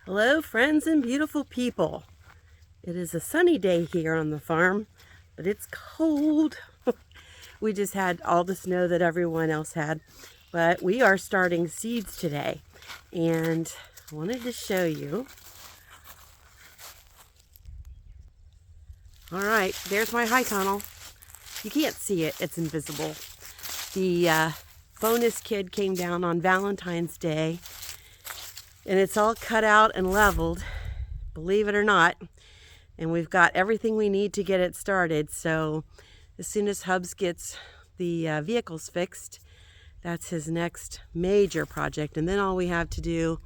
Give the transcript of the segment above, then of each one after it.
Hello, friends and beautiful people. It is a sunny day here on the farm, but it's cold. We just had all the snow that everyone else had, but we are starting seeds today, and I wanted to show you. All right, there's my high tunnel. You can't see it, it's invisible. The bonus kid came down on Valentine's Day, and it's all cut out and leveled, believe it or not. And we've got everything we need to get it started. So as soon as Hubs gets the vehicles fixed, that's his next major project. And then all we have to do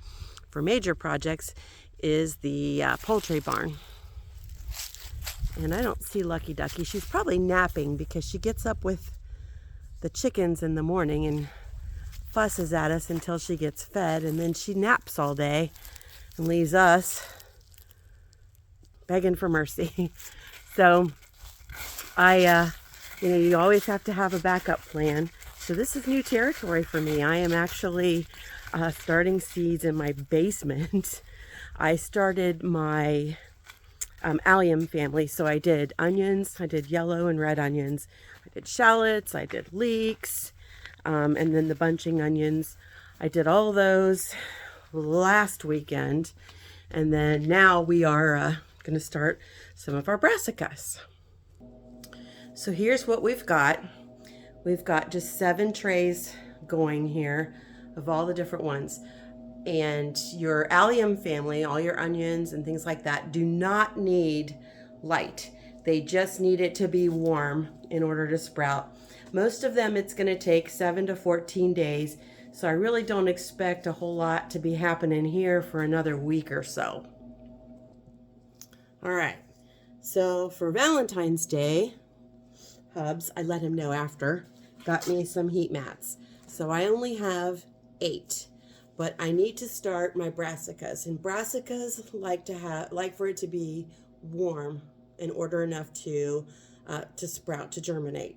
for major projects is the poultry barn. And I don't see Lucky Ducky. She's probably napping because she gets up with the chickens in the morning and fusses at us until she gets fed. And then she naps all day and leaves us begging for mercy. So you always have to have a backup plan. So this is new territory for me. I am actually starting seeds in my basement. I started my allium family. So I did onions, I did yellow and red onions, I did shallots, I did leeks, and then the bunching onions. I did all those last weekend. And then now we are going to start some of our brassicas. So here's what we've got. We've got just 7 trays going here of all the different ones. And your allium family, all your onions and things like that, do not need light. They just need it to be warm in order to sprout. Most of them, it's going to take 7 to 14 days. So I really don't expect a whole lot to be happening here for another week or so. All right, so for Valentine's Day, Hubs, I let him know after, got me some heat mats. So I only have 8, but I need to start my brassicas. And brassicas like for it to be warm in order enough to sprout, to germinate.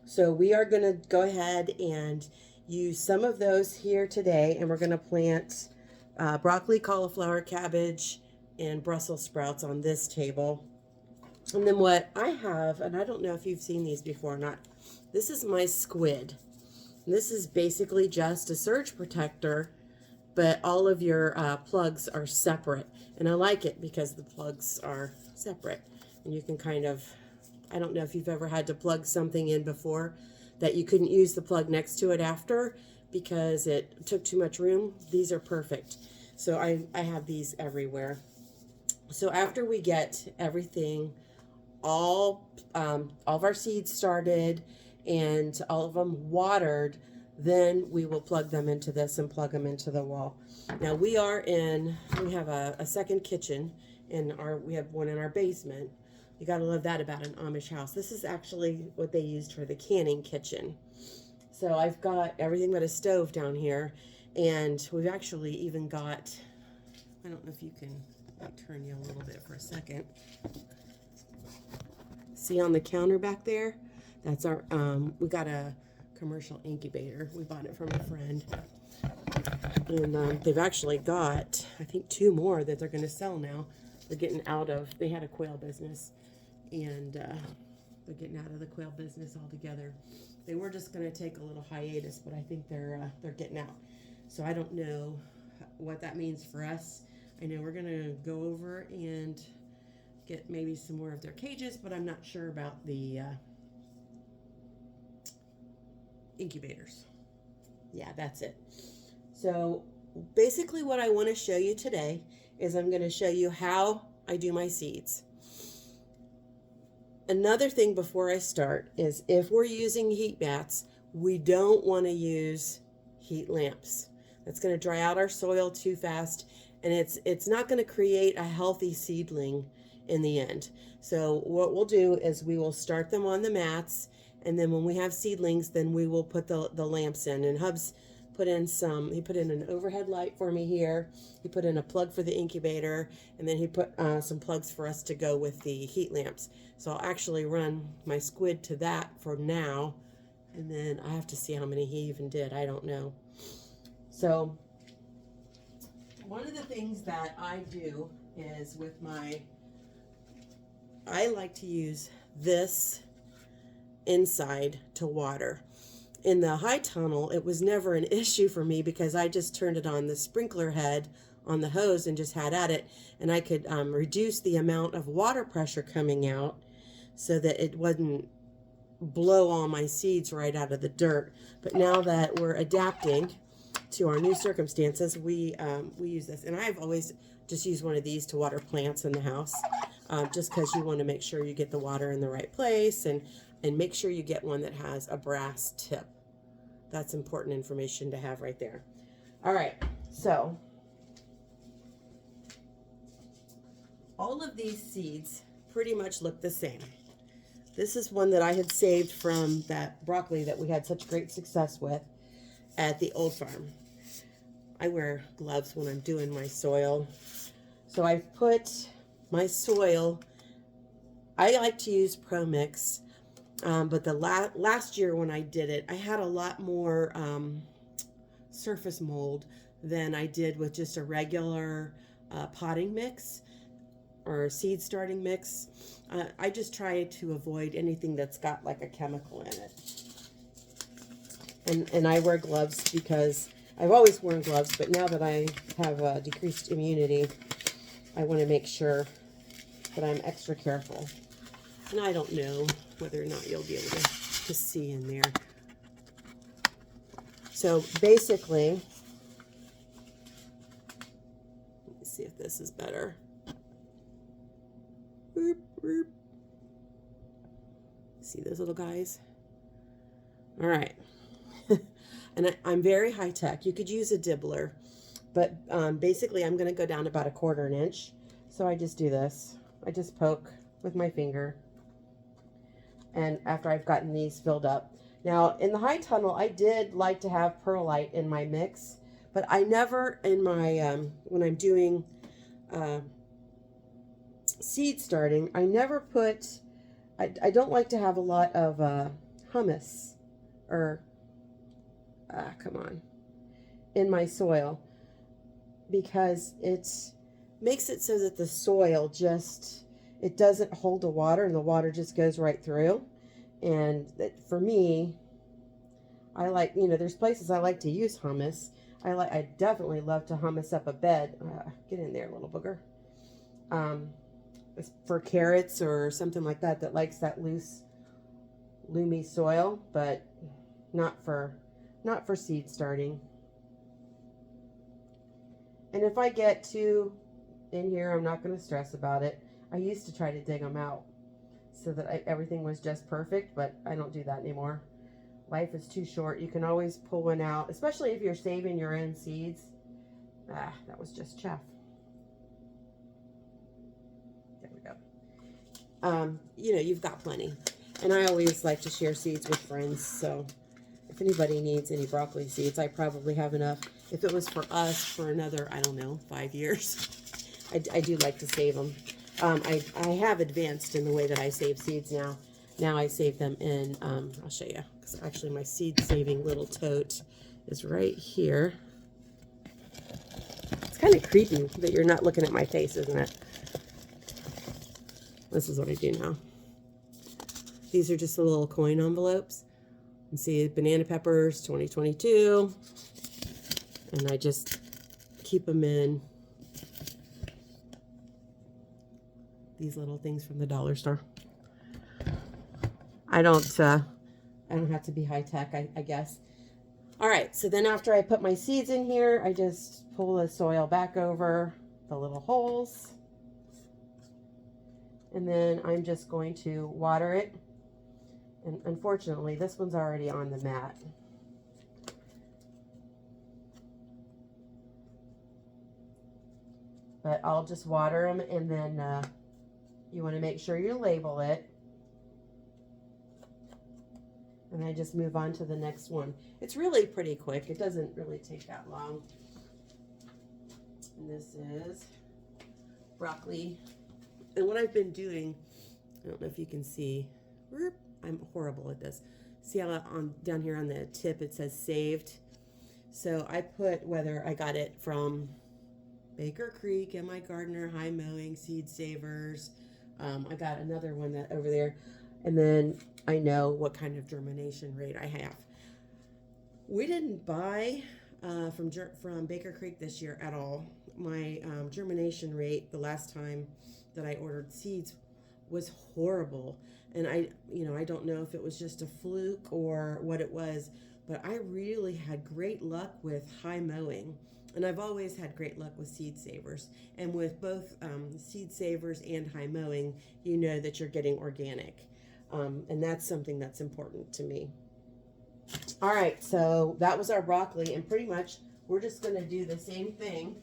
So we are going to go ahead and use some of those here today, and we're going to plant broccoli, cauliflower, cabbage, and Brussels sprouts on this table. And then what I have, and I don't know if you've seen these before or not, this is my squid. This is basically just a surge protector, but all of your plugs are separate. And I like it because the plugs are separate. And you can kind of, I don't know if you've ever had to plug something in before that you couldn't use the plug next to it after because it took too much room. These are perfect. So I have these everywhere. So after we get everything, all of our seeds started and all of them watered, then we will plug them into this and plug them into the wall. Now we have a second kitchen we have one in our basement. You got to love that about an Amish house. This is actually what they used for the canning kitchen. So I've got everything but a stove down here, and we've actually even got, I don't know if you can, I'll turn you a little bit for a second. See on the counter back there? That's our, we got a commercial incubator. We bought it from a friend. And they've actually got, I think, 2 more that they're going to sell now. They're getting out of, they had a quail business, and they're getting out of the quail business altogether. They were just going to take a little hiatus, but I think they're getting out. So I don't know what that means for us. I know we're going to go over and get maybe some more of their cages, but I'm not sure about the incubators. Yeah, that's it. So basically what I want to show you today is I'm going to show you how I do my seeds. Another thing before I start is if we're using heat mats, we don't want to use heat lamps. That's going to dry out our soil too fast, and it's not going to create a healthy seedling in the end. So what we'll do is we will start them on the mats, and then when we have seedlings, then we will put the lamps in. And Hubs put in he put in an overhead light for me here. He put in a plug for the incubator, and then he put some plugs for us to go with the heat lamps. So I'll actually run my squid to that for now, and then I have to see how many he even did. I don't know. So one of the things that I do is with I like to use this inside to water. In the high tunnel, it was never an issue for me because I just turned it on the sprinkler head on the hose and just had at it, and I could reduce the amount of water pressure coming out so that it wouldn't blow all my seeds right out of the dirt. But now that we're adapting to our new circumstances, we use this, and I've always just used one of these to water plants in the house, just because you want to make sure you get the water in the right place, and make sure you get one that has a brass tip. That's important information to have right there. All right, so all of these seeds pretty much look the same. This is one that I had saved from that broccoli that we had such great success with at the old farm. I wear gloves when I'm doing my soil. So I've put my soil, I like to use Pro Mix, but the last year when I did it, I had a lot more surface mold than I did with just a regular potting mix or seed starting mix. I just try to avoid anything that's got like a chemical in it. And I wear gloves because I've always worn gloves, but now that I have decreased immunity, I want to make sure that I'm extra careful. And I don't know whether or not you'll be able to see in there. So basically, let me see if this is better. Boop, boop. See those little guys? All right. And I'm very high tech. You could use a dibbler, but basically I'm going to go down about 1/4 inch. So I just do this. I just poke with my finger. And after I've gotten these filled up. Now in the high tunnel, I did like to have perlite in my mix, but I never in my, when I'm doing seed starting, I never put, I don't like to have a lot of humus or come on, in my soil, because it makes it so that the soil just, it doesn't hold the water and the water just goes right through. And that, for me, I like, you know, there's places I like to use humus. I definitely love to humus up a bed. Get in there, little booger. For carrots or something like that that likes that loose, loomy soil, but not for seed starting. And if I get too in here, I'm not going to stress about it. I used to try to dig them out so that everything was just perfect, but I don't do that anymore. Life is too short. You can always pull one out, especially if you're saving your own seeds. That was just chaff. There we go. You know, you've got plenty. And I always like to share seeds with friends, so if anybody needs any broccoli seeds, I probably have enough. If it was for us for another, I don't know, 5 years, I do like to save them. I have advanced in the way that I save seeds now. Now I save them in, I'll show you, because actually my seed saving little tote is right here. It's kind of creepy that you're not looking at my face, isn't it? This is what I do now. These are just the little coin envelopes. You see banana peppers 2022, and I just keep them in these little things from the dollar store. I don't have to be high tech, I guess. All right, so then after I put my seeds in here, I just pull the soil back over the little holes, and then I'm just going to water it. And unfortunately, this one's already on the mat. But I'll just water them, and then you want to make sure you label it. And I just move on to the next one. It's really pretty quick. It doesn't really take that long. And this is broccoli. And what I've been doing, I don't know if you can see, I'm horrible at this. See how down here on the tip it says saved? So I put whether I got it from Baker Creek, MI Gardener, High Mowing, Seed Savers. I got another one that over there. And then I know what kind of germination rate I have. We didn't buy from Baker Creek this year at all. My germination rate the last time that I ordered seeds was horrible. And I don't know if it was just a fluke or what it was, but I really had great luck with High Mowing. And I've always had great luck with Seed Savers. And with both Seed Savers and High Mowing, you know that you're getting organic. And that's something that's important to me. All right, so that was our broccoli, and pretty much we're just going to do the same thing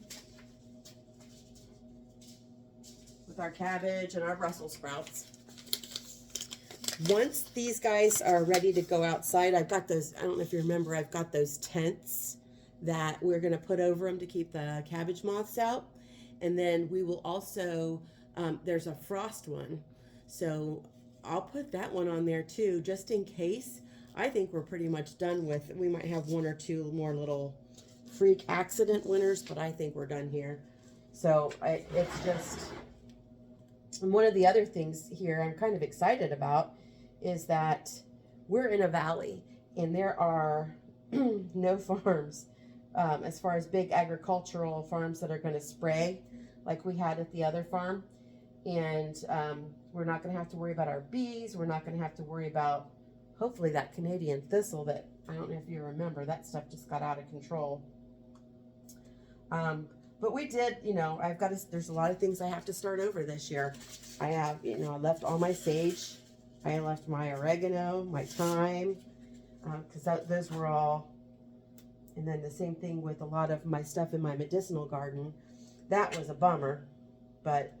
with our cabbage and our Brussels sprouts. Once these guys are ready to go outside, I've got those, I don't know if you remember, I've got those tents that we're going to put over them to keep the cabbage moths out. And then we will also, there's a frost one, so I'll put that one on there too, just in case. I think we're pretty much done with, we might have one or two more little freak accident winners, but I think we're done here. So it's just, and one of the other things here I'm kind of excited about is that we're in a valley and there are no farms as far as big agricultural farms that are going to spray like we had at the other farm. And we're not going to have to worry about our bees. We're not going to have to worry about hopefully that Canadian thistle that, I don't know if you remember, that stuff just got out of control. But we did, there's a lot of things I have to start over this year. I have, I left all my sage. I left my oregano, my thyme, because those were all, and then the same thing with a lot of my stuff in my medicinal garden. That was a bummer, but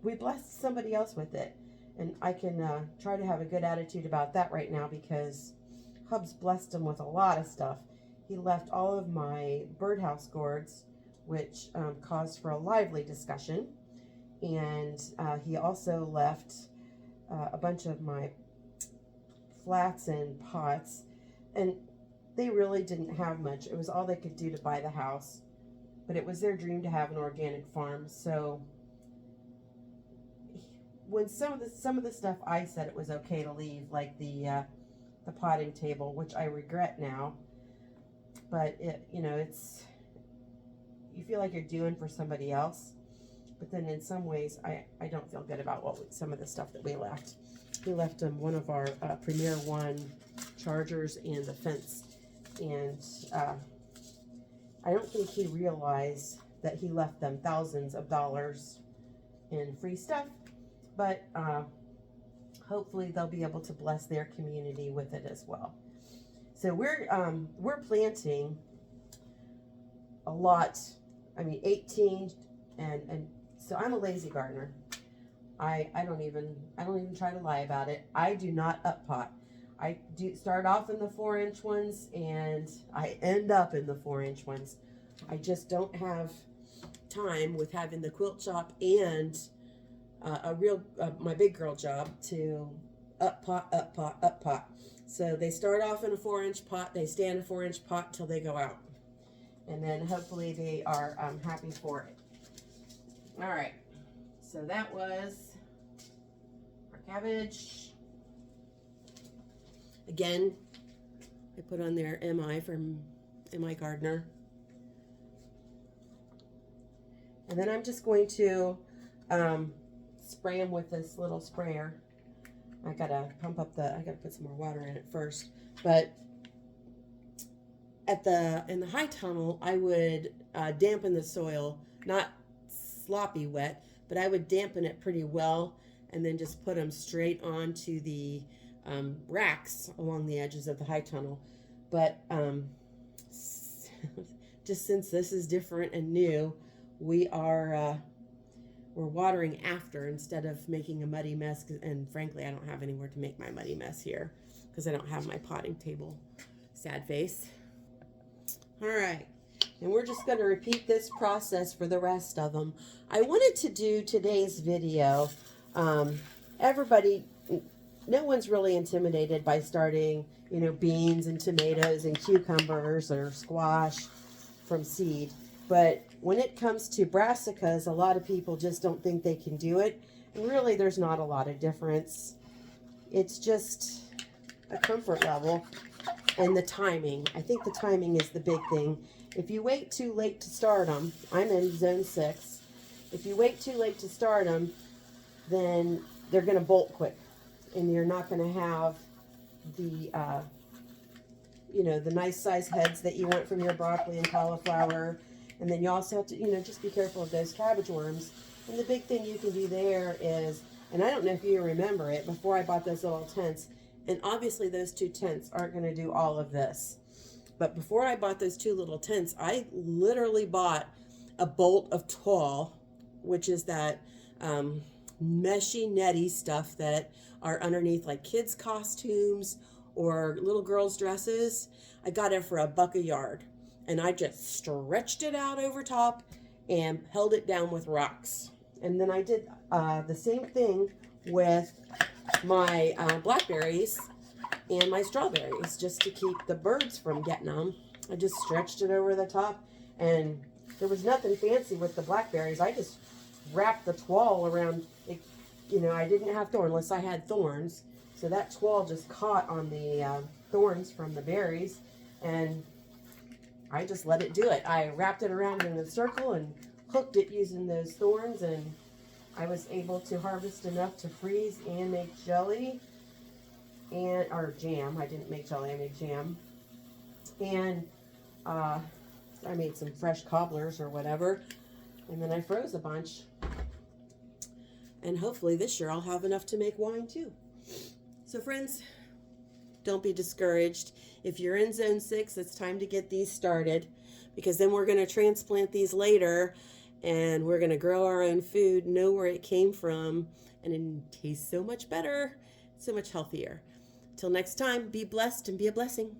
we blessed somebody else with it. And I can try to have a good attitude about that right now because Hubs blessed him with a lot of stuff. He left all of my birdhouse gourds, which caused for a lively discussion. And he also left a bunch of my flats and pots. And they really didn't have much. It was all they could do to buy the house. But it was their dream to have an organic farm. So when some of the stuff I said it was okay to leave, like the potting table, which I regret now, but it's, you feel like you're doing for somebody else, but then in some ways I don't feel good about some of the stuff that we left. We left him one of our Premier One chargers and the fence, and I don't think he realized that he left them thousands of dollars in free stuff. But hopefully they'll be able to bless their community with it as well. So we're planting a lot. 18, and so I'm a lazy gardener. I don't even try to lie about it. I do not up pot. I do start off in the 4-inch ones and I end up in the 4-inch ones. I just don't have time with having the quilt shop and my big girl job to up pot. So they start off in a 4-inch pot, they stay in a 4-inch pot till they go out. And then hopefully they are happy for it. All right, so that was our cabbage. Again, I put on there MI from MI Gardener. And then I'm just going to spray them with this little sprayer. I gotta put some more water in it first. But in the high tunnel, I would dampen the soil, not sloppy wet, but I would dampen it pretty well, and then just put them straight onto the racks along the edges of the high tunnel. But just since this is different and new, we're watering after instead of making a muddy mess, and frankly I don't have anywhere to make my muddy mess here because I don't have my potting table. Sad face. All right, and we're just going to repeat this process for the rest of them. I wanted to do today's video, everybody, no one's really intimidated by starting, beans and tomatoes and cucumbers or squash from seed, but when it comes to brassicas, a lot of people just don't think they can do it. And really, there's not a lot of difference. It's just a comfort level and the timing. I think the timing is the big thing. If you wait too late to start them, I'm in zone 6. If you wait too late to start them, then they're going to bolt quick. And you're not going to have the, you know, the nice size heads that you want from your broccoli and cauliflower. And then you also have to, you know, just be careful of those cabbage worms. And the big thing you can do there is, and I don't know if you remember it, before I bought those little tents, and obviously those 2 tents aren't going to do all of this. But before I bought those 2 little tents, I literally bought a bolt of tall, which is that meshy, netty stuff that are underneath like kids' costumes or little girls' dresses. I got it for $1 a yard. And I just stretched it out over top and held it down with rocks. And then I did the same thing with my blackberries and my strawberries, just to keep the birds from getting them. I just stretched it over the top, and there was nothing fancy with the blackberries. I just wrapped the twall around it. You know, I didn't have thorns unless I had thorns, so that twall just caught on the thorns from the berries, and I just let it do it. I wrapped it around in a circle and hooked it using those thorns, and I was able to harvest enough to freeze and make jelly or jam. I didn't make jelly, I made jam. And I made some fresh cobblers or whatever. And then I froze a bunch. And hopefully this year I'll have enough to make wine too. So friends, don't be discouraged. If you're in zone 6, it's time to get these started, because then we're going to transplant these later and we're going to grow our own food, know where it came from, and it tastes so much better, so much healthier. Till next time, be blessed and be a blessing.